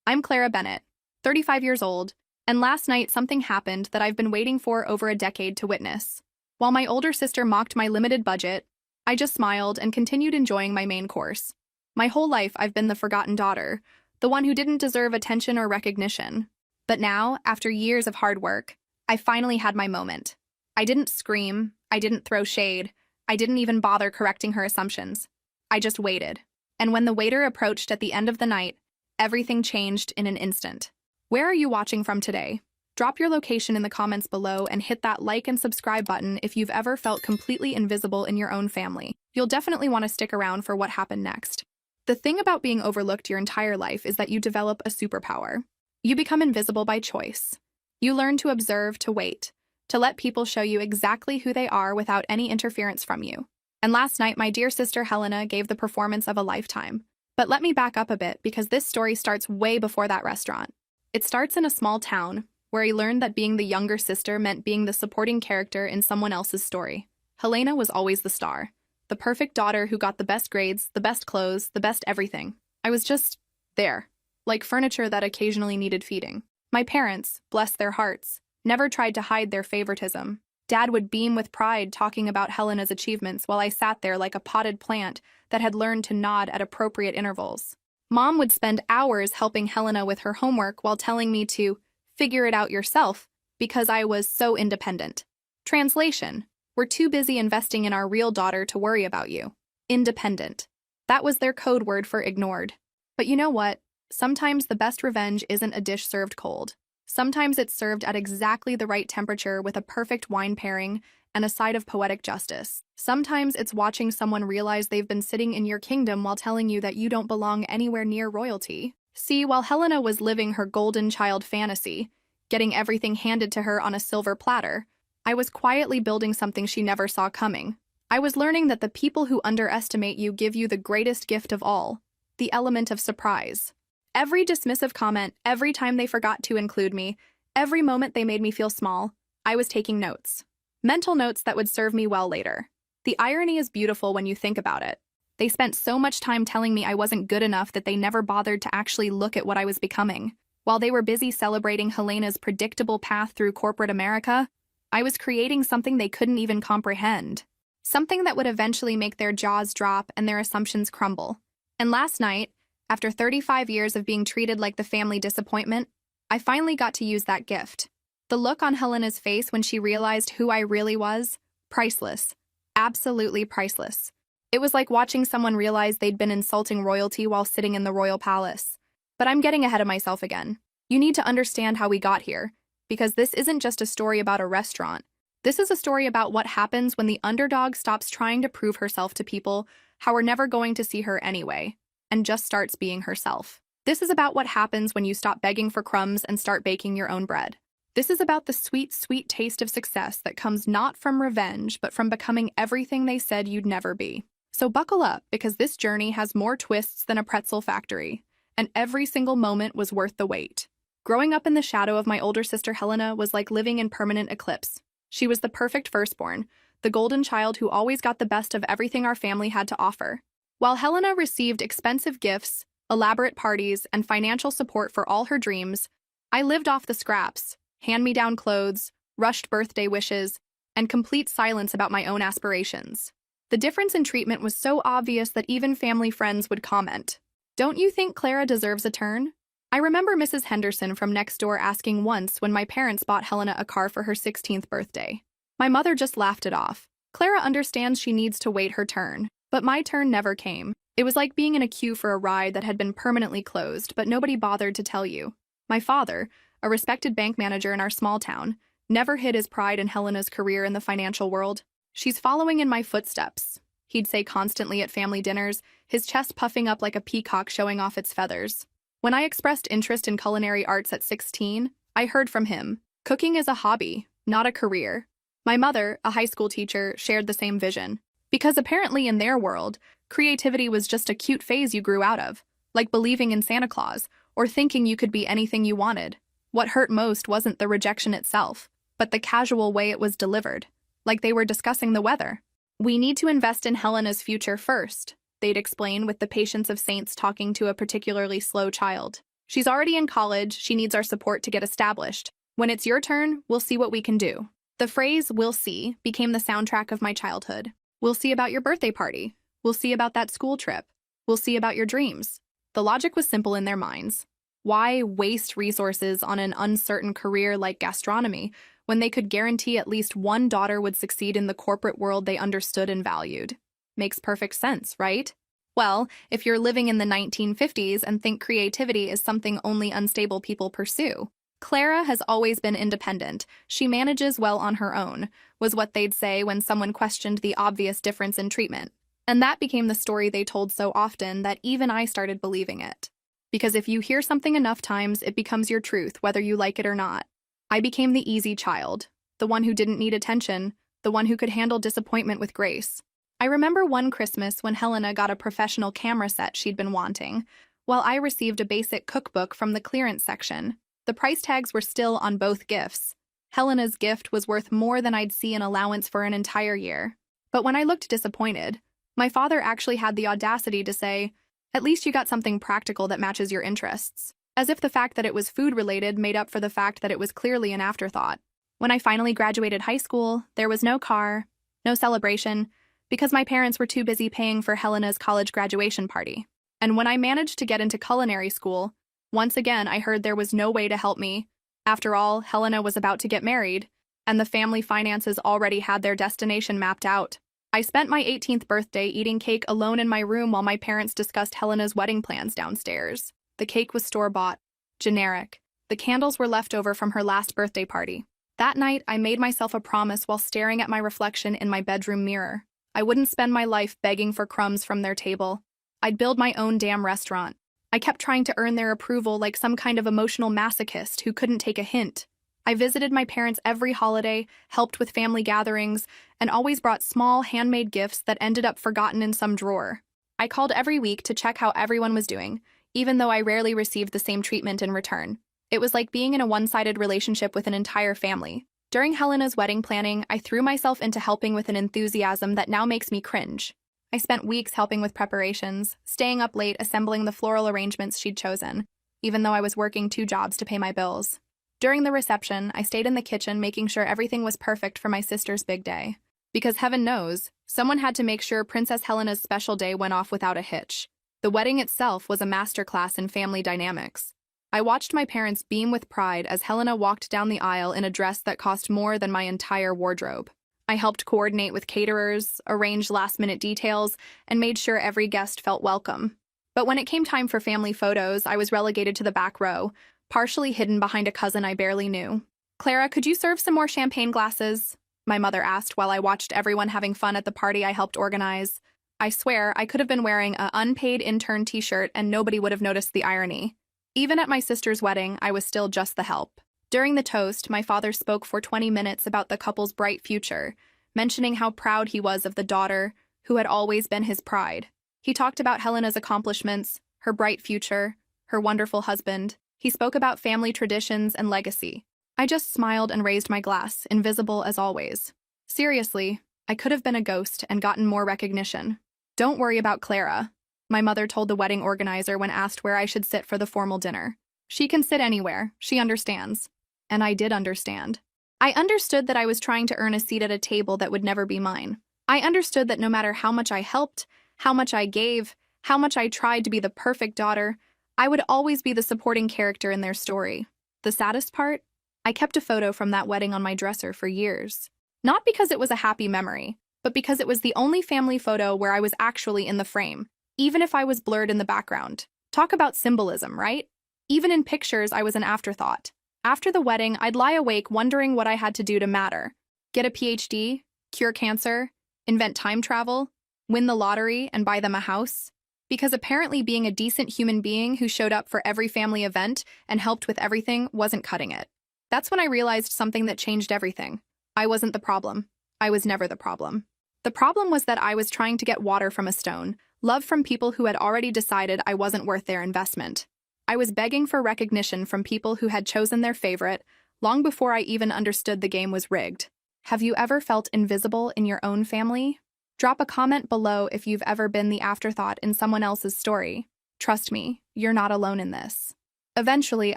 I'm Clara Bennett, 35 years old, and last night something happened that I've been waiting for over a decade to witness. While my older sister mocked my limited budget, I just smiled and continued enjoying my main course. My whole life I've been the forgotten daughter, the one who didn't deserve attention or recognition. But now, after years of hard work, I finally had my moment. I didn't scream, I didn't throw shade, I didn't even bother correcting her assumptions. I just waited. And when the waiter approached at the end of the night, everything changed in an instant. Where are you watching from today? Drop your location in the comments below and hit that like and subscribe button if you've ever felt completely invisible in your own family. You'll definitely want to stick around for what happened next. The thing about being overlooked your entire life is that you develop a superpower. You become invisible by choice. You learn to observe, to wait, to let people show you exactly who they are without any interference from you. And last night, my dear sister Helena gave the performance of a lifetime. But let me back up a bit because this story starts way before that restaurant. It starts in a small town where I learned that being the younger sister meant being the supporting character in someone else's story. Helena was always the star, the perfect daughter who got the best grades, the best clothes, the best everything. I was just there, like furniture that occasionally needed feeding. My parents, bless their hearts, never tried to hide their favoritism. Dad would beam with pride talking about Helena's achievements while I sat there like a potted plant that had learned to nod at appropriate intervals. Mom would spend hours helping Helena with her homework while telling me to figure it out yourself because I was so independent. Translation: we're too busy investing in our real daughter to worry about you. Independent. That was their code word for ignored. But you know what? Sometimes the best revenge isn't a dish served cold. Sometimes it's served at exactly the right temperature with a perfect wine pairing and a side of poetic justice. Sometimes it's watching someone realize they've been sitting in your kingdom while telling you that you don't belong anywhere near royalty. See, while Helena was living her golden child fantasy, getting everything handed to her on a silver platter, I was quietly building something she never saw coming. I was learning that the people who underestimate you give you the greatest gift of all, the element of surprise. Every dismissive comment, every time they forgot to include me, every moment they made me feel small, I was taking notes. Mental notes that would serve me well later. The irony is beautiful when you think about it. They spent so much time telling me I wasn't good enough that they never bothered to actually look at what I was becoming. While they were busy celebrating Helena's predictable path through corporate America, I was creating something they couldn't even comprehend. Something that would eventually make their jaws drop and their assumptions crumble. And last night, after 35 years of being treated like the family disappointment, I finally got to use that gift. The look on Helena's face when she realized who I really was, priceless. Absolutely priceless. It was like watching someone realize they'd been insulting royalty while sitting in the royal palace. But I'm getting ahead of myself again. You need to understand how we got here, because this isn't just a story about a restaurant. This is a story about what happens when the underdog stops trying to prove herself to people how we're never going to see her anyway, and just starts being herself. This is about what happens when you stop begging for crumbs and start baking your own bread. This is about the sweet, sweet taste of success that comes not from revenge, but from becoming everything they said you'd never be. So buckle up, because this journey has more twists than a pretzel factory, and every single moment was worth the wait. Growing up in the shadow of my older sister Helena was like living in permanent eclipse. She was the perfect firstborn, the golden child who always got the best of everything our family had to offer. While Helena received expensive gifts, elaborate parties, and financial support for all her dreams, I lived off the scraps, hand-me-down clothes, rushed birthday wishes, and complete silence about my own aspirations. The difference in treatment was so obvious that even family friends would comment, "Don't you think Clara deserves a turn?" I remember Mrs. Henderson from next door asking once when my parents bought Helena a car for her 16th birthday. My mother just laughed it off. Clara understands she needs to wait her turn, but my turn never came. It was like being in a queue for a ride that had been permanently closed, but nobody bothered to tell you. My father, a respected bank manager in our small town, never hid his pride in Helena's career in the financial world. "She's following in my footsteps," he'd say constantly at family dinners, his chest puffing up like a peacock showing off its feathers. When I expressed interest in culinary arts at 16, I heard from him, "Cooking is a hobby, not a career." My mother, a high school teacher, shared the same vision. Because apparently in their world, creativity was just a cute phase you grew out of, like believing in Santa Claus or thinking you could be anything you wanted. What hurt most wasn't the rejection itself, but the casual way it was delivered, like they were discussing the weather. "We need to invest in Helena's future first," they'd explain with the patience of saints talking to a particularly slow child. She's already in college, she needs our support to get established. When it's your turn, we'll see what we can do. The phrase, "we'll see," became the soundtrack of my childhood. We'll see about your birthday party. We'll see about that school trip. We'll see about your dreams. The logic was simple in their minds. Why waste resources on an uncertain career like gastronomy when they could guarantee at least one daughter would succeed in the corporate world they understood and valued? Makes perfect sense, right? Well, if you're living in the 1950s and think creativity is something only unstable people pursue. Clara has always been independent. She manages well on her own, was what they'd say when someone questioned the obvious difference in treatment. And that became the story they told so often that even I started believing it. Because if you hear something enough times, it becomes your truth, whether you like it or not. I became the easy child, the one who didn't need attention, the one who could handle disappointment with grace. I remember one Christmas when Helena got a professional camera set she'd been wanting, while I received a basic cookbook from the clearance section. The price tags were still on both gifts. Helena's gift was worth more than I'd see an allowance for an entire year. But when I looked disappointed, my father actually had the audacity to say, "At least you got something practical that matches your interests," as if the fact that it was food-related made up for the fact that it was clearly an afterthought. When I finally graduated high school, there was no car, no celebration, because my parents were too busy paying for Helena's college graduation party. And when I managed to get into culinary school, once again I heard there was no way to help me. After all, Helena was about to get married, and the family finances already had their destination mapped out. I spent my 18th birthday eating cake alone in my room while my parents discussed Helena's wedding plans downstairs. The cake was store-bought, generic. The candles were left over from her last birthday party. That night, I made myself a promise while staring at my reflection in my bedroom mirror. I wouldn't spend my life begging for crumbs from their table. I'd build my own damn restaurant. I kept trying to earn their approval like some kind of emotional masochist who couldn't take a hint. I visited my parents every holiday, helped with family gatherings, and always brought small, handmade gifts that ended up forgotten in some drawer. I called every week to check how everyone was doing, even though I rarely received the same treatment in return. It was like being in a one-sided relationship with an entire family. During Helena's wedding planning, I threw myself into helping with an enthusiasm that now makes me cringe. I spent weeks helping with preparations, staying up late assembling the floral arrangements she'd chosen, even though I was working 2 jobs to pay my bills. During the reception, I stayed in the kitchen making sure everything was perfect for my sister's big day. Because heaven knows, someone had to make sure Princess Helena's special day went off without a hitch. The wedding itself was a masterclass in family dynamics. I watched my parents beam with pride as Helena walked down the aisle in a dress that cost more than my entire wardrobe. I helped coordinate with caterers, arrange last-minute details, and made sure every guest felt welcome. But when it came time for family photos, I was relegated to the back row, partially hidden behind a cousin I barely knew. "Clara, could you serve some more champagne glasses?" my mother asked while I watched everyone having fun at the party I helped organize. I swear, I could have been wearing an unpaid intern t-shirt and nobody would have noticed the irony. Even at my sister's wedding, I was still just the help. During the toast, my father spoke for 20 minutes about the couple's bright future, mentioning how proud he was of the daughter, who had always been his pride. He talked about Helena's accomplishments, her bright future, her wonderful husband. He spoke about family traditions and legacy. I just smiled and raised my glass, invisible as always. Seriously, I could have been a ghost and gotten more recognition. "Don't worry about Clara," my mother told the wedding organizer when asked where I should sit for the formal dinner. "She can sit anywhere, she understands." And I did understand. I understood that I was trying to earn a seat at a table that would never be mine. I understood that no matter how much I helped, how much I gave, how much I tried to be the perfect daughter, I would always be the supporting character in their story. The saddest part? I kept a photo from that wedding on my dresser for years. Not because it was a happy memory, but because it was the only family photo where I was actually in the frame, even if I was blurred in the background. Talk about symbolism, right? Even in pictures, I was an afterthought. After the wedding, I'd lie awake wondering what I had to do to matter. Get a PhD, cure cancer, invent time travel, win the lottery, and buy them a house. Because apparently being a decent human being who showed up for every family event and helped with everything wasn't cutting it. That's when I realized something that changed everything. I wasn't the problem. I was never the problem. The problem was that I was trying to get water from a stone, love from people who had already decided I wasn't worth their investment. I was begging for recognition from people who had chosen their favorite, long before I even understood the game was rigged. Have you ever felt invisible in your own family? Drop a comment below if you've ever been the afterthought in someone else's story. Trust me, you're not alone in this. Eventually,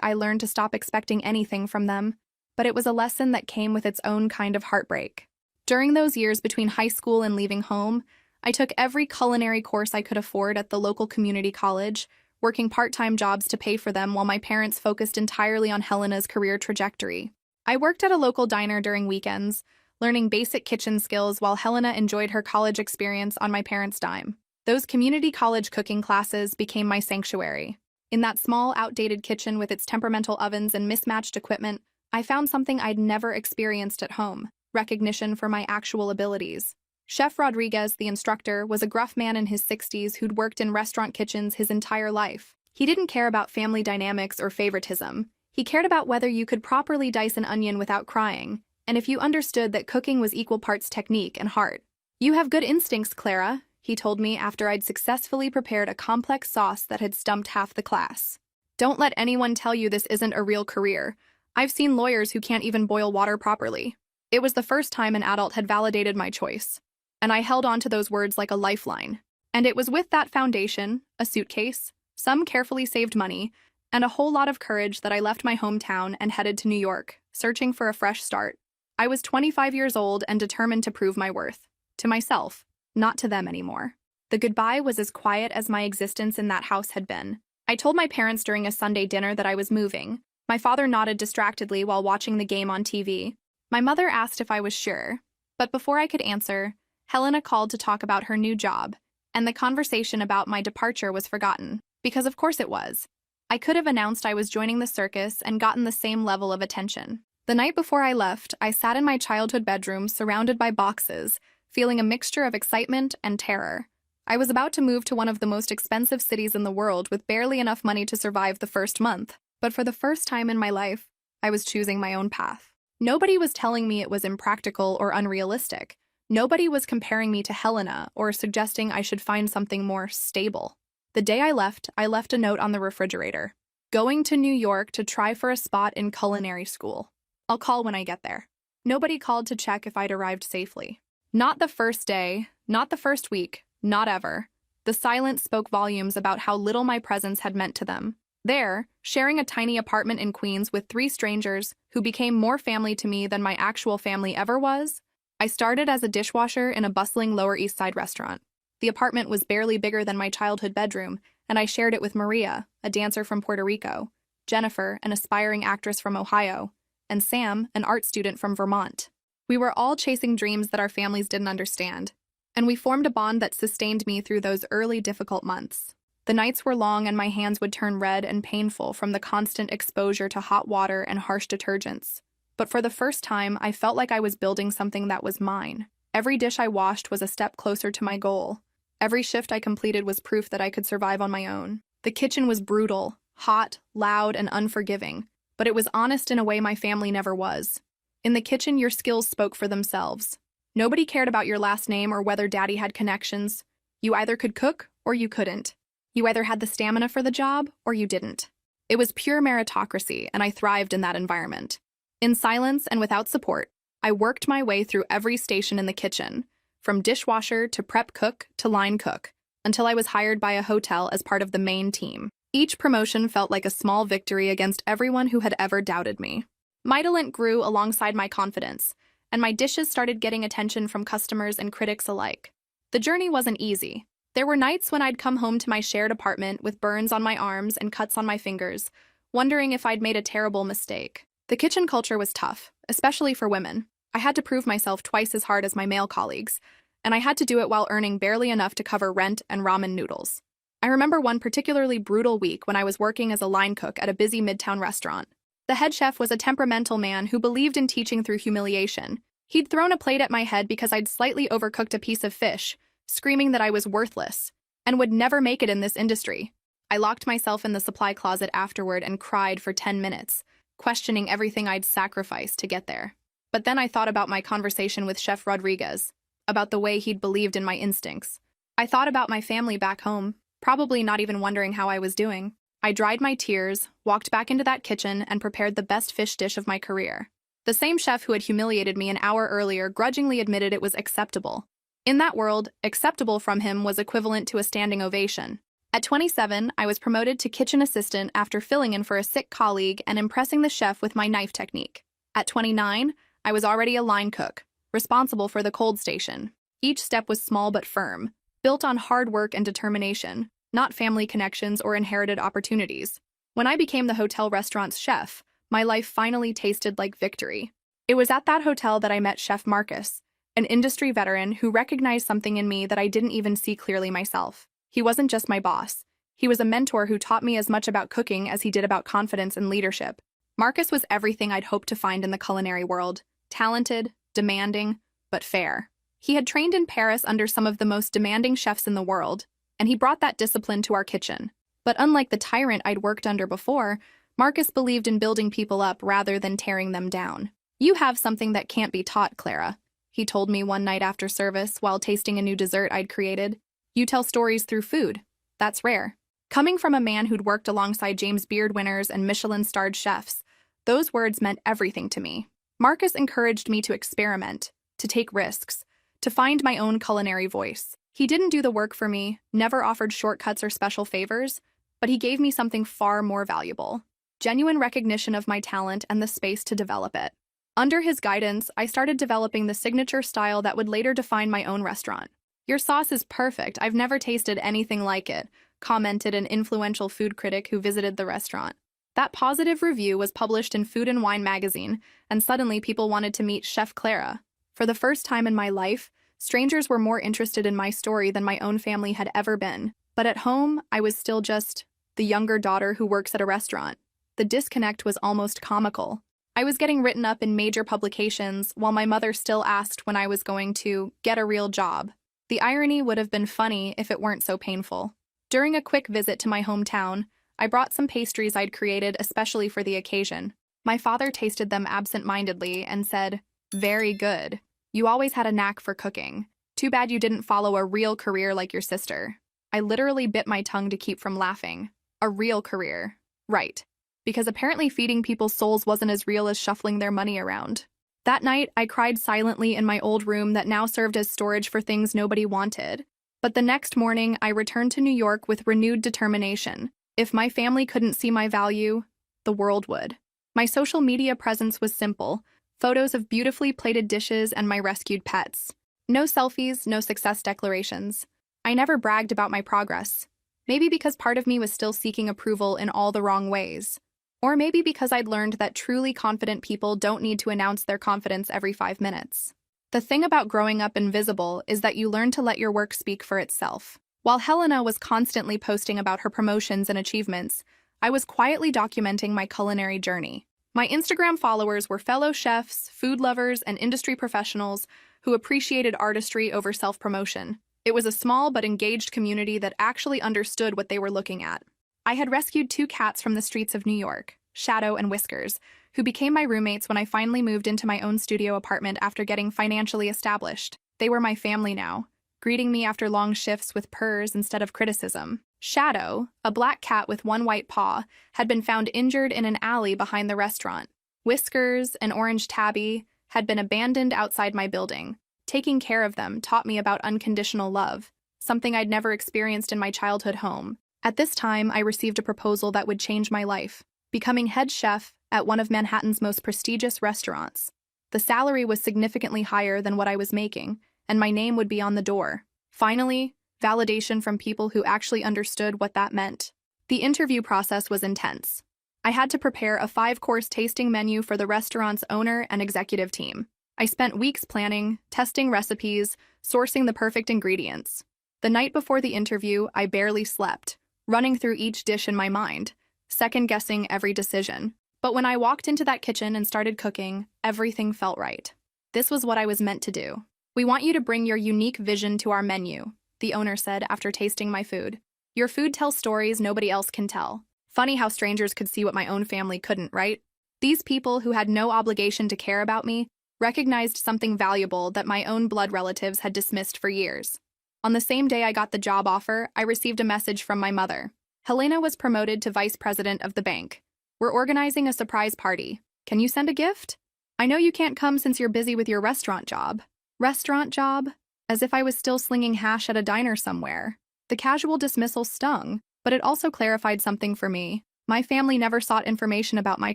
I learned to stop expecting anything from them, but it was a lesson that came with its own kind of heartbreak. During those years between high school and leaving home, I took every culinary course I could afford at the local community college, working part-time jobs to pay for them while my parents focused entirely on Helena's career trajectory. I worked at a local diner during weekends, learning basic kitchen skills while Helena enjoyed her college experience on my parents' dime. Those community college cooking classes became my sanctuary. In that small, outdated kitchen with its temperamental ovens and mismatched equipment, I found something I'd never experienced at home: recognition for my actual abilities. Chef Rodriguez, the instructor, was a gruff man in his 60s who'd worked in restaurant kitchens his entire life. He didn't care about family dynamics or favoritism. He cared about whether you could properly dice an onion without crying, and if you understood that cooking was equal parts technique and heart. "You have good instincts, Clara," he told me after I'd successfully prepared a complex sauce that had stumped half the class. "Don't let anyone tell you this isn't a real career. I've seen lawyers who can't even boil water properly." It was the first time an adult had validated my choice, and I held on to those words like a lifeline. And it was with that foundation, a suitcase, some carefully saved money, and a whole lot of courage that I left my hometown and headed to New York, searching for a fresh start. I was 25 years old and determined to prove my worth. To myself, not to them anymore. The goodbye was as quiet as my existence in that house had been. I told my parents during a Sunday dinner that I was moving. My father nodded distractedly while watching the game on TV. My mother asked if I was sure, but before I could answer, Helena called to talk about her new job, and the conversation about my departure was forgotten, because of course it was. I could have announced I was joining the circus and gotten the same level of attention. The night before I left, I sat in my childhood bedroom surrounded by boxes, feeling a mixture of excitement and terror. I was about to move to one of the most expensive cities in the world with barely enough money to survive the first month, but for the first time in my life, I was choosing my own path. Nobody was telling me it was impractical or unrealistic. Nobody was comparing me to Helena or suggesting I should find something more stable. The day I left a note on the refrigerator. "Going to New York to try for a spot in culinary school. I'll call when I get there." Nobody called to check if I'd arrived safely. Not the first day, not the first week, not ever. The silence spoke volumes about how little my presence had meant to them. There, sharing a tiny apartment in Queens with 3 strangers who became more family to me than my actual family ever was, I started as a dishwasher in a bustling Lower East Side restaurant. The apartment was barely bigger than my childhood bedroom, and I shared it with Maria, a dancer from Puerto Rico, Jennifer, an aspiring actress from Ohio, and Sam, an art student from Vermont. We were all chasing dreams that our families didn't understand, and we formed a bond that sustained me through those early difficult months. The nights were long and my hands would turn red and painful from the constant exposure to hot water and harsh detergents. But for the first time, I felt like I was building something that was mine. Every dish I washed was a step closer to my goal. Every shift I completed was proof that I could survive on my own. The kitchen was brutal, hot, loud, and unforgiving, but it was honest in a way my family never was. In the kitchen, your skills spoke for themselves. Nobody cared about your last name or whether daddy had connections. You either could cook or you couldn't. You either had the stamina for the job or you didn't. It was pure meritocracy, and I thrived in that environment. In silence and without support, I worked my way through every station in the kitchen, from dishwasher to prep cook to line cook, until I was hired by a hotel as part of the main team. Each promotion felt like a small victory against everyone who had ever doubted me. My talent grew alongside my confidence, and my dishes started getting attention from customers and critics alike. The journey wasn't easy. There were nights when I'd come home to my shared apartment with burns on my arms and cuts on my fingers, wondering if I'd made a terrible mistake. The kitchen culture was tough, especially for women. I had to prove myself twice as hard as my male colleagues, and I had to do it while earning barely enough to cover rent and ramen noodles. I remember one particularly brutal week when I was working as a line cook at a busy midtown restaurant. The head chef was a temperamental man who believed in teaching through humiliation. He'd thrown a plate at my head because I'd slightly overcooked a piece of fish, screaming that I was worthless and would never make it in this industry. I locked myself in the supply closet afterward and cried for 10 minutes, questioning everything I'd sacrificed to get there. But then I thought about my conversation with Chef Rodriguez, about the way he'd believed in my instincts. I thought about my family back home, probably not even wondering how I was doing. I dried my tears, walked back into that kitchen, and prepared the best fish dish of my career. The same chef who had humiliated me an hour earlier grudgingly admitted it was acceptable. In that world, acceptable from him was equivalent to a standing ovation. At 27, I was promoted to kitchen assistant after filling in for a sick colleague and impressing the chef with my knife technique. At 29, I was already a line cook, responsible for the cold station. Each step was small but firm, built on hard work and determination, not family connections or inherited opportunities. When I became the hotel restaurant's chef, my life finally tasted like victory. It was at that hotel that I met Chef Marcus, an industry veteran who recognized something in me that I didn't even see clearly myself. He wasn't just my boss. He was a mentor who taught me as much about cooking as he did about confidence and leadership. Marcus was everything I'd hoped to find in the culinary world: talented, demanding, but fair. He had trained in Paris under some of the most demanding chefs in the world, and he brought that discipline to our kitchen. But unlike the tyrant I'd worked under before, Marcus believed in building people up rather than tearing them down. "You have something that can't be taught, Clara," he told me one night after service while tasting a new dessert I'd created. "You tell stories through food. That's rare." Coming from a man who'd worked alongside James Beard winners and Michelin-starred chefs, those words meant everything to me. Marcus encouraged me to experiment, to take risks, to find my own culinary voice. He didn't do the work for me, never offered shortcuts or special favors, but he gave me something far more valuable: genuine recognition of my talent and the space to develop it. Under his guidance, I started developing the signature style that would later define my own restaurant. "Your sauce is perfect. I've never tasted anything like it," commented an influential food critic who visited the restaurant. That positive review was published in Food and Wine magazine, and suddenly people wanted to meet Chef Clara. For the first time in my life, strangers were more interested in my story than my own family had ever been. But at home, I was still just the younger daughter who works at a restaurant. The disconnect was almost comical. I was getting written up in major publications, while my mother still asked when I was going to get a real job. The irony would have been funny if it weren't so painful. During a quick visit to my hometown, I brought some pastries I'd created especially for the occasion. My father tasted them absent-mindedly and said, "Very good. You always had a knack for cooking. Too bad you didn't follow a real career like your sister." I literally bit my tongue to keep from laughing. A real career. Right. Because apparently feeding people's souls wasn't as real as shuffling their money around. That night, I cried silently in my old room that now served as storage for things nobody wanted. But the next morning, I returned to New York with renewed determination. If my family couldn't see my value, the world would. My social media presence was simple: photos of beautifully plated dishes and my rescued pets. No selfies, no success declarations. I never bragged about my progress. Maybe because part of me was still seeking approval in all the wrong ways. Or maybe because I'd learned that truly confident people don't need to announce their confidence every 5 minutes. The thing about growing up invisible is that you learn to let your work speak for itself. While Helena was constantly posting about her promotions and achievements, I was quietly documenting my culinary journey. My Instagram followers were fellow chefs, food lovers, and industry professionals who appreciated artistry over self-promotion. It was a small but engaged community that actually understood what they were looking at. I had rescued 2 cats from the streets of New York, Shadow and Whiskers, who became my roommates when I finally moved into my own studio apartment after getting financially established. They were my family now, greeting me after long shifts with purrs instead of criticism. Shadow, a black cat with one white paw, had been found injured in an alley behind the restaurant. Whiskers, an orange tabby, had been abandoned outside my building. Taking care of them taught me about unconditional love, something I'd never experienced in my childhood home. At this time, I received a proposal that would change my life: becoming head chef at one of Manhattan's most prestigious restaurants. The salary was significantly higher than what I was making, and my name would be on the door. Finally, validation from people who actually understood what that meant. The interview process was intense. I had to prepare a 5-course tasting menu for the restaurant's owner and executive team. I spent weeks planning, testing recipes, sourcing the perfect ingredients. The night before the interview, I barely slept, running through each dish in my mind, second-guessing every decision. But when I walked into that kitchen and started cooking, everything felt right. This was what I was meant to do. "We want you to bring your unique vision to our menu," the owner said after tasting my food. "Your food tells stories nobody else can tell." Funny how strangers could see what my own family couldn't, right? These people who had no obligation to care about me recognized something valuable that my own blood relatives had dismissed for years. On the same day I got the job offer, I received a message from my mother. "Helena was promoted to vice president of the bank. We're organizing a surprise party. Can you send a gift? I know you can't come since you're busy with your restaurant job." Restaurant job? As if I was still slinging hash at a diner somewhere. The casual dismissal stung, But it also clarified something for me. My family never sought information about my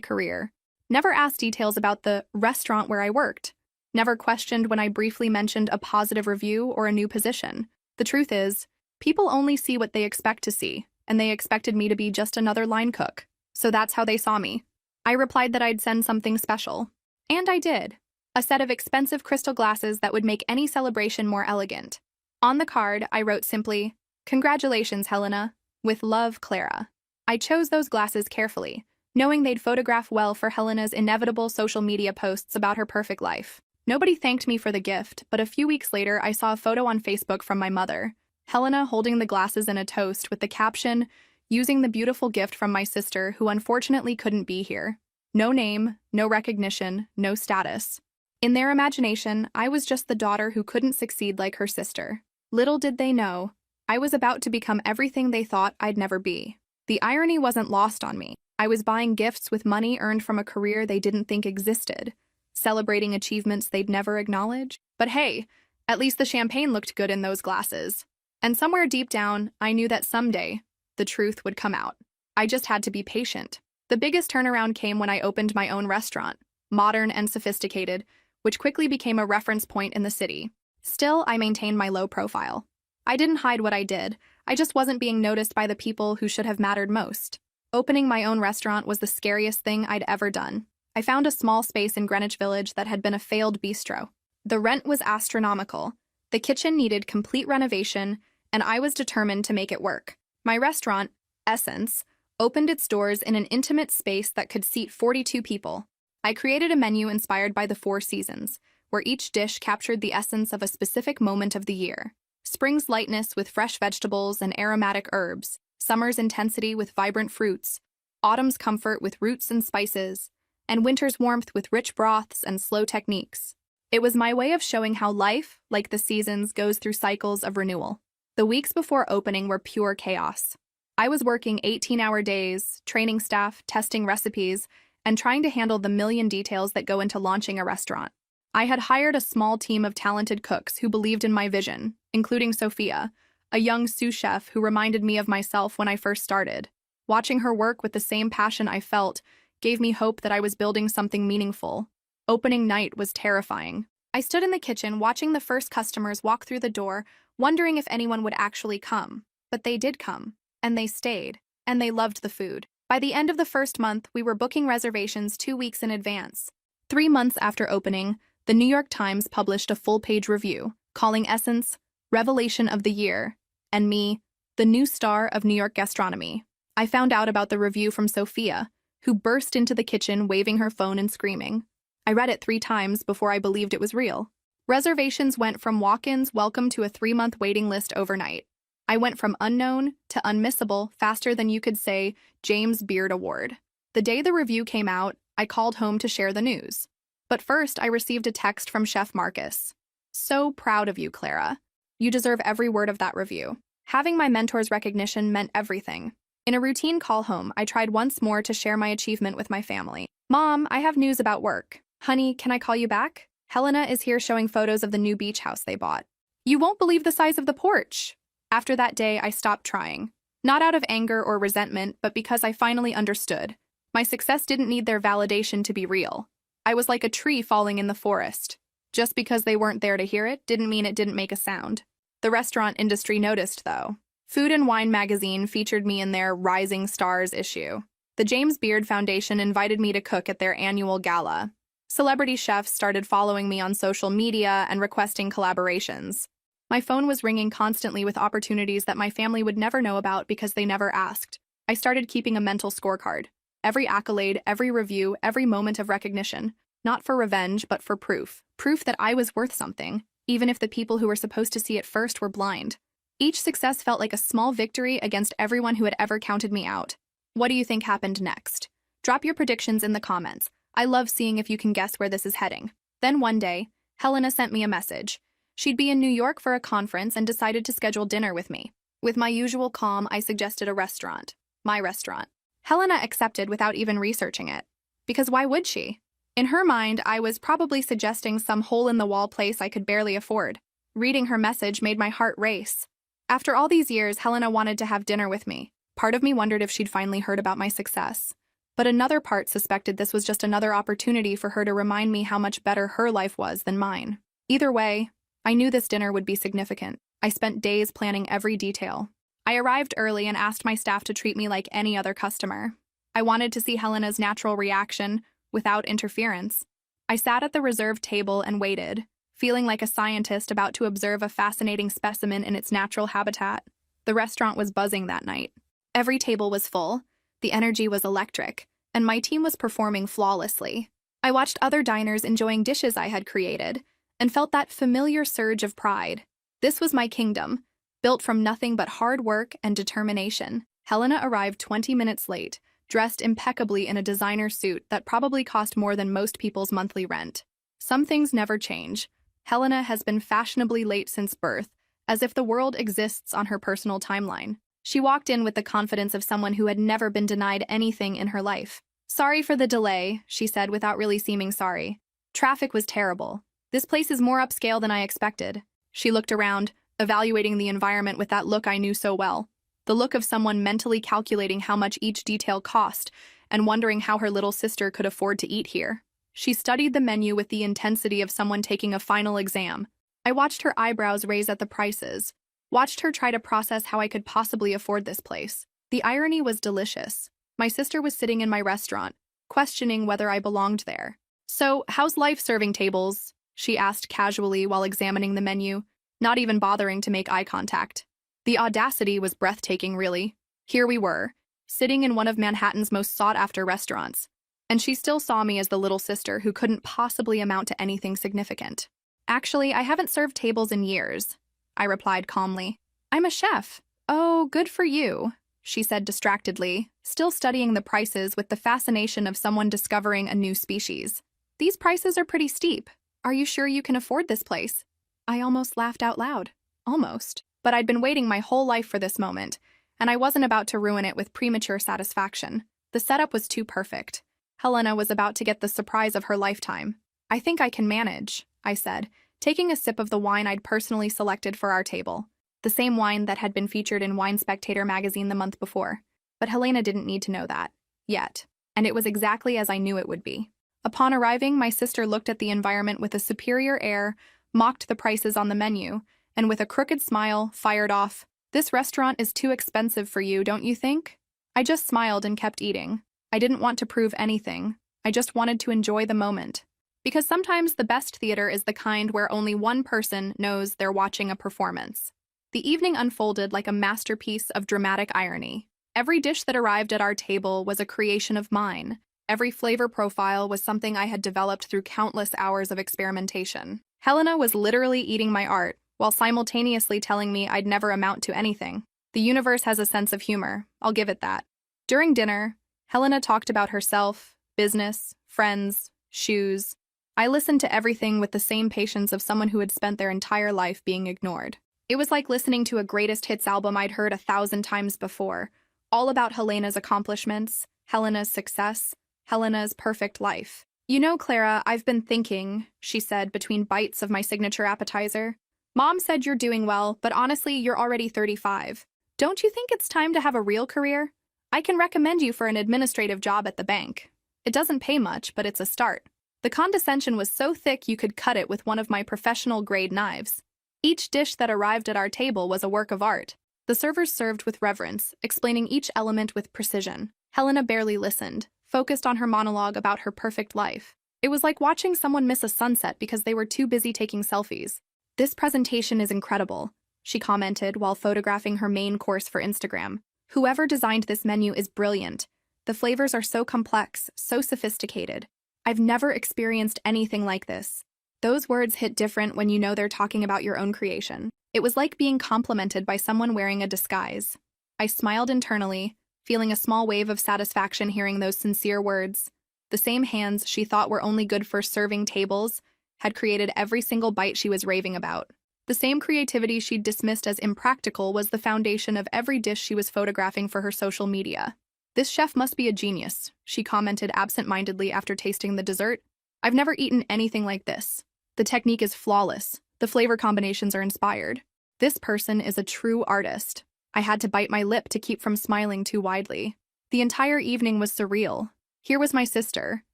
career, never asked details about the restaurant where I worked, never questioned when I briefly mentioned a positive review or a new position. The truth is, people only see what they expect to see, and they expected me to be just another line cook. So that's how they saw me. I replied that I'd send something special. And I did. A set of expensive crystal glasses that would make any celebration more elegant. On the card, I wrote simply, "Congratulations, Helena. With love, Clara." I chose those glasses carefully, knowing they'd photograph well for Helena's inevitable social media posts about her perfect life. Nobody thanked me for the gift, but a few weeks later I saw a photo on Facebook from my mother, Helena holding the glasses in a toast with the caption, "Using the beautiful gift from my sister who unfortunately couldn't be here." No name, no recognition, no status. In their imagination, I was just the daughter who couldn't succeed like her sister. Little did they know, I was about to become everything they thought I'd never be. The irony wasn't lost on me. I was buying gifts with money earned from a career they didn't think existed, celebrating achievements they'd never acknowledge. But hey, at least the champagne looked good in those glasses. And somewhere deep down, I knew that someday, the truth would come out. I just had to be patient. The biggest turnaround came when I opened my own restaurant, modern and sophisticated, which quickly became a reference point in the city. Still, I maintained my low profile. I didn't hide what I did, I just wasn't being noticed by the people who should have mattered most. Opening my own restaurant was the scariest thing I'd ever done. I found a small space in Greenwich Village that had been a failed bistro. The rent was astronomical, the kitchen needed complete renovation, and I was determined to make it work. My restaurant, Essence, opened its doors in an intimate space that could seat 42 people. I created a menu inspired by the 4 seasons, where each dish captured the essence of a specific moment of the year. Spring's lightness with fresh vegetables and aromatic herbs, summer's intensity with vibrant fruits, autumn's comfort with roots and spices, and winter's warmth with rich broths and slow techniques. It was my way of showing how life, like the seasons, goes through cycles of renewal. The weeks before opening were pure chaos. I was working 18-hour days, training staff, testing recipes, and trying to handle the million details that go into launching a restaurant. I had hired a small team of talented cooks who believed in my vision, including Sophia, a young sous chef who reminded me of myself when I first started. Watching her work with the same passion I felt gave me hope that I was building something meaningful. Opening night was terrifying. I stood in the kitchen watching the first customers walk through the door, wondering if anyone would actually come. But they did come, and they stayed, and they loved the food. By the end of the first month, we were booking reservations 2 weeks in advance. 3 months after opening, the New York Times published a full-page review, calling Essence Revelation of the Year, and me, the new star of New York gastronomy. I found out about the review from Sophia, who burst into the kitchen waving her phone and screaming. I read it 3 times before I believed it was real. Reservations went from walk-ins welcome to a 3-month waiting list overnight. I went from unknown to unmissable faster than you could say James Beard Award. The day the review came out, I called home to share the news. But first, I received a text from Chef Marcus. "So proud of you, Clara. You deserve every word of that review." Having my mentor's recognition meant everything. In a routine call home, I tried once more to share my achievement with my family. "Mom, I have news about work." "Honey, can I call you back? Helena is here showing photos of the new beach house they bought. You won't believe the size of the porch." After that day, I stopped trying. Not out of anger or resentment, but because I finally understood. My success didn't need their validation to be real. I was like a tree falling in the forest. Just because they weren't there to hear it didn't mean it didn't make a sound. The restaurant industry noticed, though. Food and Wine magazine featured me in their Rising Stars issue. The James Beard Foundation invited me to cook at their annual gala. Celebrity chefs started following me on social media and requesting collaborations. My phone was ringing constantly with opportunities that my family would never know about because they never asked. I started keeping a mental scorecard. Every accolade, every review, every moment of recognition. Not for revenge, but for proof. Proof that I was worth something, even if the people who were supposed to see it first were blind. Each success felt like a small victory against everyone who had ever counted me out. What do you think happened next? Drop your predictions in the comments. I love seeing if you can guess where this is heading. Then one day, Helena sent me a message. She'd be in New York for a conference and decided to schedule dinner with me. With my usual calm, I suggested a restaurant. My restaurant. Helena accepted without even researching it. Because why would she? In her mind, I was probably suggesting some hole-in-the-wall place I could barely afford. Reading her message made my heart race. After all these years, Helena wanted to have dinner with me. Part of me wondered if she'd finally heard about my success. But another part suspected this was just another opportunity for her to remind me how much better her life was than mine. Either way, I knew this dinner would be significant. I spent days planning every detail. I arrived early and asked my staff to treat me like any other customer. I wanted to see Helena's natural reaction without interference. I sat at the reserved table and waited, feeling like a scientist about to observe a fascinating specimen in its natural habitat. The restaurant was buzzing that night. Every table was full, the energy was electric, and my team was performing flawlessly. I watched other diners enjoying dishes I had created, and felt that familiar surge of pride. This was my kingdom, built from nothing but hard work and determination. Helena arrived 20 minutes late, dressed impeccably in a designer suit that probably cost more than most people's monthly rent. Some things never change. Helena has been fashionably late since birth, as if the world exists on her personal timeline. She walked in with the confidence of someone who had never been denied anything in her life. "Sorry for the delay," she said without really seeming sorry. "Traffic was terrible. This place is more upscale than I expected." She looked around, evaluating the environment with that look I knew so well. The look of someone mentally calculating how much each detail cost and wondering how her little sister could afford to eat here. She studied the menu with the intensity of someone taking a final exam. I watched her eyebrows raise at the prices, watched her try to process how I could possibly afford this place. The irony was delicious. My sister was sitting in my restaurant, questioning whether I belonged there. "So, how's life serving tables?" she asked casually while examining the menu, not even bothering to make eye contact. The audacity was breathtaking, really. Here we were, sitting in one of Manhattan's most sought-after restaurants, and she still saw me as the little sister who couldn't possibly amount to anything significant. "Actually, I haven't served tables in years," I replied calmly. "I'm a chef." "Oh, good for you," she said distractedly, still studying the prices with the fascination of someone discovering a new species. "These prices are pretty steep. Are you sure you can afford this place?" I almost laughed out loud. Almost. But I'd been waiting my whole life for this moment, and I wasn't about to ruin it with premature satisfaction. The setup was too perfect. Helena was about to get the surprise of her lifetime. "I think I can manage," I said, taking a sip of the wine I'd personally selected for our table. The same wine that had been featured in Wine Spectator magazine the month before. But Helena didn't need to know that. Yet. And it was exactly as I knew it would be. Upon arriving, my sister looked at the environment with a superior air, mocked the prices on the menu, and with a crooked smile, fired off, "This restaurant is too expensive for you, don't you think?" I just smiled and kept eating. I didn't want to prove anything. I just wanted to enjoy the moment. Because sometimes the best theater is the kind where only one person knows they're watching a performance. The evening unfolded like a masterpiece of dramatic irony. Every dish that arrived at our table was a creation of mine. Every flavor profile was something I had developed through countless hours of experimentation. Helena was literally eating my art, while simultaneously telling me I'd never amount to anything. The universe has a sense of humor, I'll give it that. During dinner, Helena talked about herself, business, friends, shoes. I listened to everything with the same patience of someone who had spent their entire life being ignored. It was like listening to a greatest hits album I'd heard 1,000 times before, all about Helena's accomplishments, Helena's success, Helena's perfect life. "You know, Clara, I've been thinking," she said between bites of my signature appetizer. "Mom said you're doing well, but honestly, you're already 35. Don't you think it's time to have a real career? I can recommend you for an administrative job at the bank. It doesn't pay much, but it's a start." The condescension was so thick you could cut it with one of my professional-grade knives. Each dish that arrived at our table was a work of art. The servers served with reverence, explaining each element with precision. Helena barely listened, focused on her monologue about her perfect life. It was like watching someone miss a sunset because they were too busy taking selfies. "This presentation is incredible," she commented while photographing her main course for Instagram. "Whoever designed this menu is brilliant. The flavors are so complex, so sophisticated. I've never experienced anything like this." Those words hit different when you know they're talking about your own creation. It was like being complimented by someone wearing a disguise. I smiled internally, feeling a small wave of satisfaction hearing those sincere words. The same hands she thought were only good for serving tables had created every single bite she was raving about. The same creativity she'd dismissed as impractical was the foundation of every dish she was photographing for her social media. "This chef must be a genius," she commented absent-mindedly after tasting the dessert. "I've never eaten anything like this. The technique is flawless. The flavor combinations are inspired. This person is a true artist." I had to bite my lip to keep from smiling too widely. The entire evening was surreal. Here was my sister,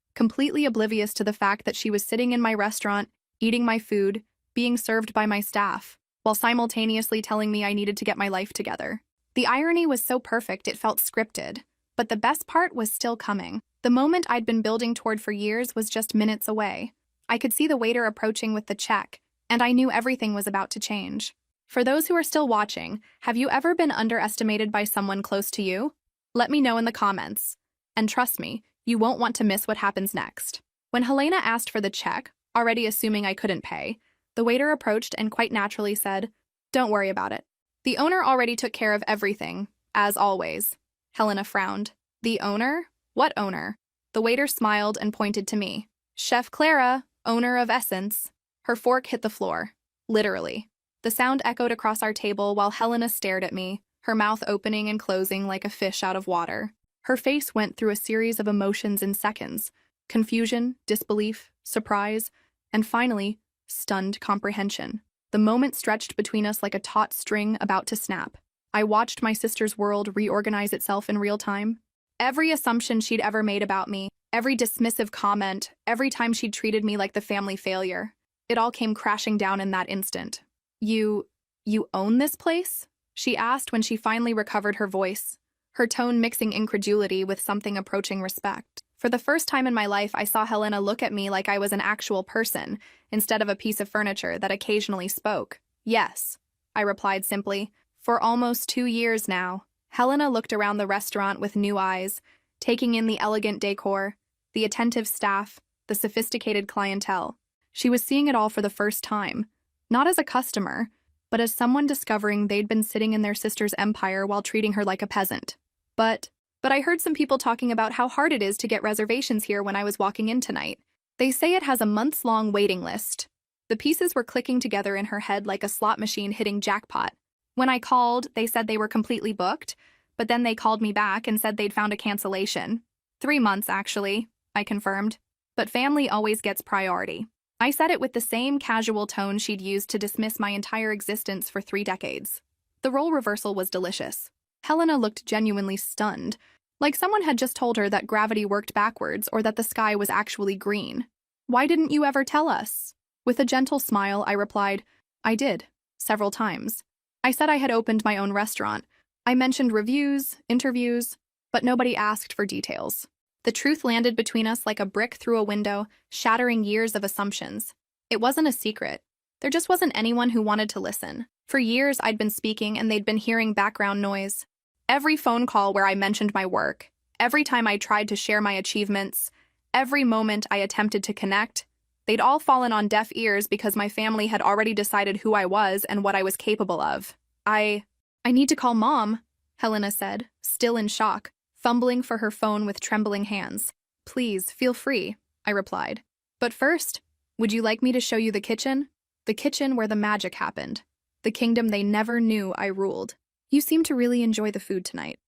completely oblivious to the fact that she was sitting in my restaurant, eating my food, being served by my staff, while simultaneously telling me I needed to get my life together. The irony was so perfect it felt scripted, but the best part was still coming. The moment I'd been building toward for years was just minutes away. I could see the waiter approaching with the check, and I knew everything was about to change. For those who are still watching, have you ever been underestimated by someone close to you? Let me know in the comments. And trust me, you won't want to miss what happens next. When Helena asked for the check, already assuming I couldn't pay, the waiter approached and quite naturally said, "Don't worry about it. The owner already took care of everything, as always." Helena frowned. "The owner? What owner?" The waiter smiled and pointed to me. "Chef Clara, owner of Essence." Her fork hit the floor. Literally. The sound echoed across our table while Helena stared at me, her mouth opening and closing like a fish out of water. Her face went through a series of emotions in seconds: confusion, disbelief, surprise, and finally, stunned comprehension. The moment stretched between us like a taut string about to snap. I watched my sister's world reorganize itself in real time. Every assumption she'd ever made about me, every dismissive comment, every time she'd treated me like the family failure, it all came crashing down in that instant. You own this place?" she asked when she finally recovered her voice, her tone mixing incredulity with something approaching respect. For the first time in my life, I saw Helena look at me like I was an actual person, instead of a piece of furniture that occasionally spoke. "Yes," I replied simply. "For almost 2 years now." Helena looked around the restaurant with new eyes, taking in the elegant decor, the attentive staff, the sophisticated clientele. She was seeing it all for the first time, not as a customer, but as someone discovering they'd been sitting in their sister's empire while treating her like a peasant. But I heard some people talking about how hard it is to get reservations here when I was walking in tonight. They say it has a months-long waiting list. The pieces were clicking together in her head like a slot machine hitting jackpot. When I called, they said they were completely booked, but then they called me back and said they'd found a cancellation. 3 months, actually, I confirmed. But family always gets priority. I said it with the same casual tone she'd used to dismiss my entire existence for 3 decades. The role reversal was delicious. Helena looked genuinely stunned, like someone had just told her that gravity worked backwards or that the sky was actually green. "Why didn't you ever tell us?" With a gentle smile, I replied, "I did, several times. I said I had opened my own restaurant. I mentioned reviews, interviews, but nobody asked for details." The truth landed between us like a brick through a window, shattering years of assumptions. It wasn't a secret. There just wasn't anyone who wanted to listen. For years, I'd been speaking and they'd been hearing background noise. Every phone call where I mentioned my work, every time I tried to share my achievements, every moment I attempted to connect, they'd all fallen on deaf ears because my family had already decided who I was and what I was capable of. I need to call Mom," Helena said, still in shock, fumbling for her phone with trembling hands. "Please, feel free," I replied. "But first, would you like me to show you the kitchen? The kitchen where the magic happened. The kingdom they never knew I ruled. You seem to really enjoy the food tonight.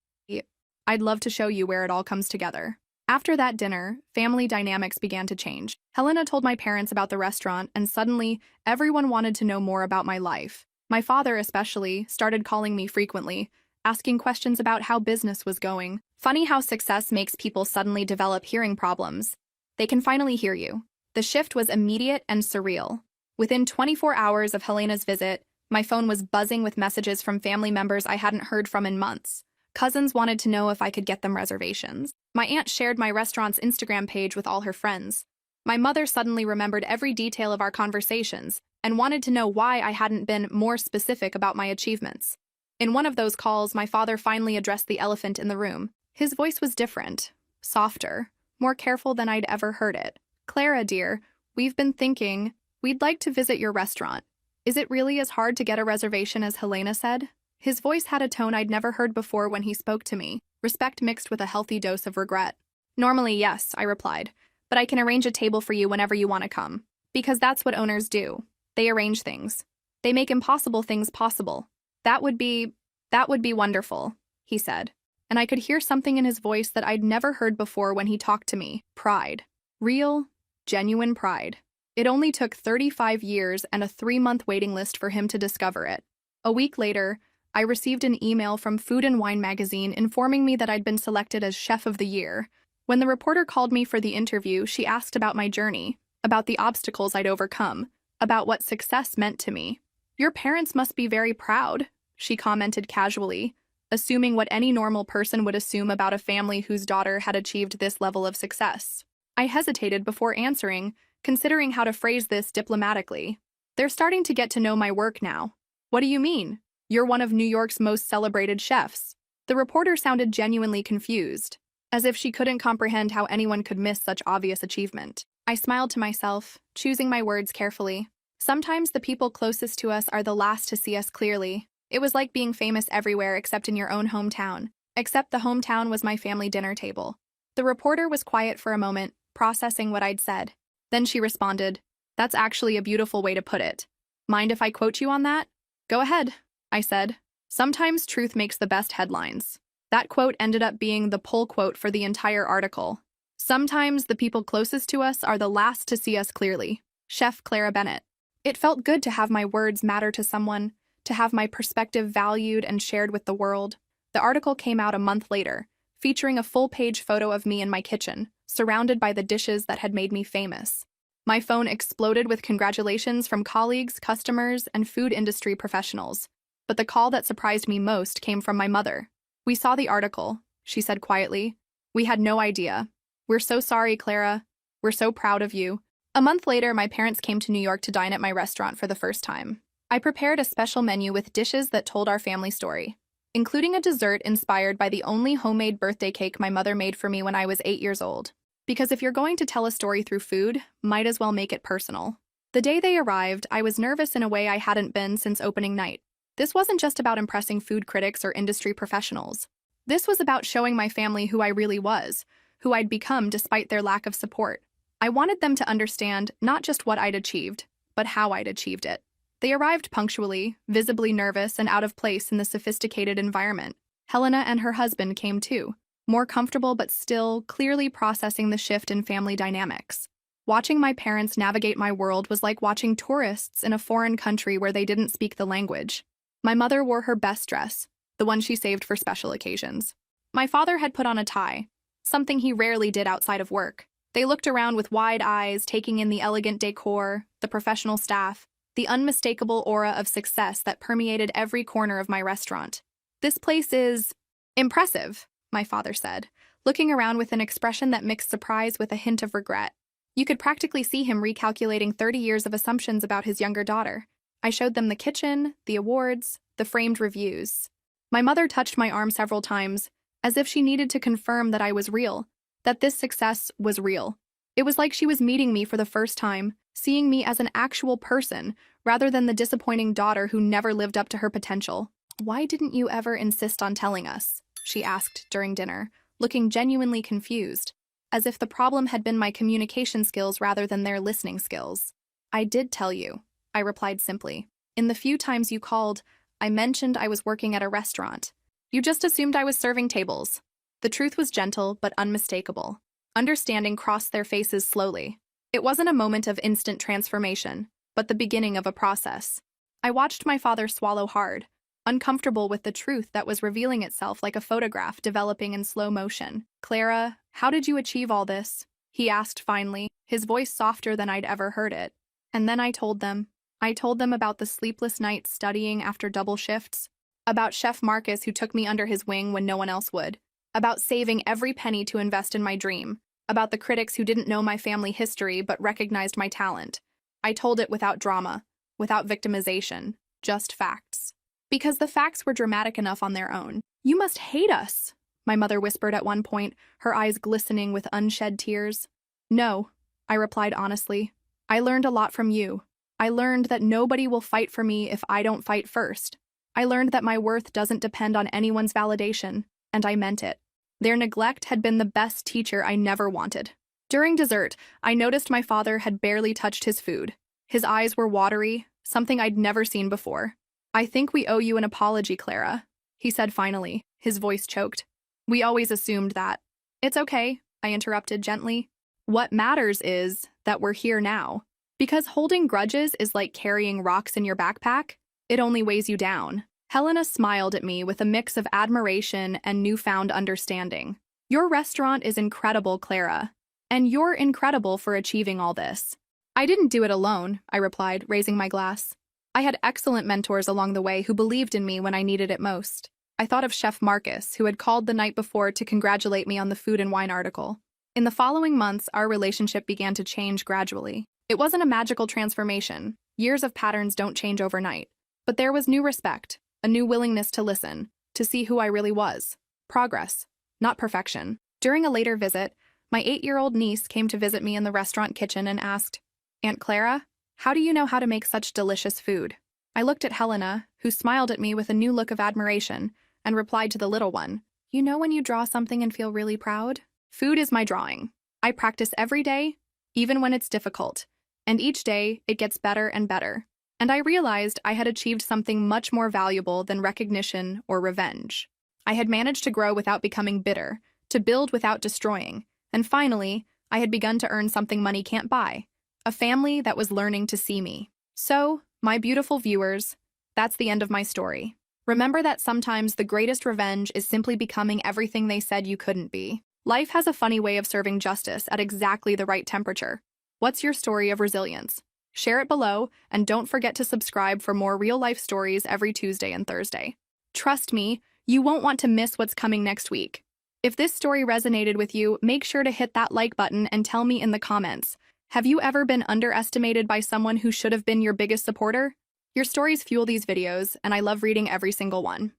I'd love to show you where it all comes together." After that dinner, family dynamics began to change. Helena told my parents about the restaurant, and suddenly, everyone wanted to know more about my life. My father, especially, started calling me frequently, asking questions about how business was going. Funny how success makes people suddenly develop hearing problems. They can finally hear you. The shift was immediate and surreal. Within 24 hours of Helena's visit, my phone was buzzing with messages from family members I hadn't heard from in months. Cousins wanted to know if I could get them reservations. My aunt shared my restaurant's Instagram page with all her friends. My mother suddenly remembered every detail of our conversations and wanted to know why I hadn't been more specific about my achievements. In one of those calls, my father finally addressed the elephant in the room. His voice was different, softer, more careful than I'd ever heard it. "Clara, dear, we've been thinking, we'd like to visit your restaurant. Is it really as hard to get a reservation as Helena said?" His voice had a tone I'd never heard before when he spoke to me, respect mixed with a healthy dose of regret. "Normally, yes," I replied, "but I can arrange a table for you whenever you want to come. Because that's what owners do. They arrange things. They make impossible things possible. That would be wonderful," he said. And I could hear something in his voice that I'd never heard before when he talked to me. Pride. Real, genuine pride. It only took 35 years and a 3-month waiting list for him to discover it. A week later, I received an email from Food and Wine magazine informing me that I'd been selected as Chef of the Year. When the reporter called me for the interview, she asked about my journey, about the obstacles I'd overcome, about what success meant to me. "Your parents must be very proud," she commented casually, assuming what any normal person would assume about a family whose daughter had achieved this level of success. I hesitated before answering, considering how to phrase this diplomatically. "They're starting to get to know my work now." "What do you mean? You're one of New York's most celebrated chefs." The reporter sounded genuinely confused, as if she couldn't comprehend how anyone could miss such obvious achievement. I smiled to myself, choosing my words carefully. Sometimes the people closest to us are the last to see us clearly. It was like being famous everywhere except in your own hometown. Except the hometown was my family dinner table. The reporter was quiet for a moment, processing what I'd said. Then she responded, "That's actually a beautiful way to put it. Mind if I quote you on that?" "Go ahead," I said. "Sometimes truth makes the best headlines." That quote ended up being the pull quote for the entire article. "Sometimes the people closest to us are the last to see us clearly." Chef Clara Bennett. It felt good to have my words matter to someone, to have my perspective valued and shared with the world. The article came out a month later, featuring a full-page photo of me in my kitchen, surrounded by the dishes that had made me famous. My phone exploded with congratulations from colleagues, customers, and food industry professionals. But the call that surprised me most came from my mother. "We saw the article," she said quietly. "We had no idea. We're so sorry, Clara. We're so proud of you." A month later, my parents came to New York to dine at my restaurant for the first time. I prepared a special menu with dishes that told our family story, including a dessert inspired by the only homemade birthday cake my mother made for me when I was 8 years old. Because if you're going to tell a story through food, might as well make it personal. The day they arrived, I was nervous in a way I hadn't been since opening night. This wasn't just about impressing food critics or industry professionals. This was about showing my family who I really was, who I'd become despite their lack of support. I wanted them to understand not just what I'd achieved, but how I'd achieved it. They arrived punctually, visibly nervous and out of place in the sophisticated environment. Helena and her husband came too, more comfortable but still clearly processing the shift in family dynamics. Watching my parents navigate my world was like watching tourists in a foreign country where they didn't speak the language. My mother wore her best dress, the one she saved for special occasions. My father had put on a tie, something he rarely did outside of work. They looked around with wide eyes, taking in the elegant decor, the professional staff, the unmistakable aura of success that permeated every corner of my restaurant. "This place is impressive," my father said, looking around with an expression that mixed surprise with a hint of regret. You could practically see him recalculating 30 years of assumptions about his younger daughter. I showed them the kitchen, the awards, the framed reviews. My mother touched my arm several times, as if she needed to confirm that I was real, that this success was real. It was like she was meeting me for the first time, seeing me as an actual person, rather than the disappointing daughter who never lived up to her potential. "Why didn't you ever insist on telling us?" she asked during dinner, looking genuinely confused, as if the problem had been my communication skills rather than their listening skills. "I did tell you," I replied simply. "In the few times you called, I mentioned I was working at a restaurant. You just assumed I was serving tables." The truth was gentle but unmistakable. Understanding crossed their faces slowly. It wasn't a moment of instant transformation, but the beginning of a process. I watched my father swallow hard, uncomfortable with the truth that was revealing itself like a photograph developing in slow motion. "Clara, how did you achieve all this?" he asked finally, his voice softer than I'd ever heard it. And then I told them. I told them about the sleepless nights studying after double shifts, about Chef Marcus who took me under his wing when no one else would, about saving every penny to invest in my dream, about the critics who didn't know my family history but recognized my talent. I told it without drama, without victimization, just facts. Because the facts were dramatic enough on their own. "You must hate us," my mother whispered at one point, her eyes glistening with unshed tears. "No," I replied honestly. "I learned a lot from you. I learned that nobody will fight for me if I don't fight first. I learned that my worth doesn't depend on anyone's validation, and I meant it. Their neglect had been the best teacher I never wanted." During dessert, I noticed my father had barely touched his food. His eyes were watery, something I'd never seen before. "I think we owe you an apology, Clara," he said finally, his voice choked. "We always assumed that." "It's okay," I interrupted gently. "What matters is that we're here now. Because holding grudges is like carrying rocks in your backpack. It only weighs you down. Helena smiled at me with a mix of admiration and newfound understanding. Your restaurant is incredible, Clara. And you're incredible for achieving all this. I didn't do it alone, I replied, raising my glass. I had excellent mentors along the way who believed in me when I needed it most. I thought of Chef Marcus, who had called the night before to congratulate me on the food and wine article. In the following months, our relationship began to change gradually. It wasn't a magical transformation. Years of patterns don't change overnight. But there was new respect, a new willingness to listen, to see who I really was. Progress, not perfection. During a later visit, my 8-year-old niece came to visit me in the restaurant kitchen and asked, "Aunt Clara, how do you know how to make such delicious food?" I looked at Helena, who smiled at me with a new look of admiration, and replied to the little one, "You know when you draw something and feel really proud? Food is my drawing. I practice every day, even when it's difficult, and each day it gets better and better." And I realized I had achieved something much more valuable than recognition or revenge. I had managed to grow without becoming bitter, to build without destroying, and finally, I had begun to earn something money can't buy, a family that was learning to see me. So, my beautiful viewers, that's the end of my story. Remember that sometimes the greatest revenge is simply becoming everything they said you couldn't be. Life has a funny way of serving justice at exactly the right temperature. What's your story of resilience? Share it below, and don't forget to subscribe for more real-life stories every Tuesday and Thursday. Trust me, you won't want to miss what's coming next week. If this story resonated with you, make sure to hit that like button and tell me in the comments. Have you ever been underestimated by someone who should have been your biggest supporter? Your stories fuel these videos, and I love reading every single one.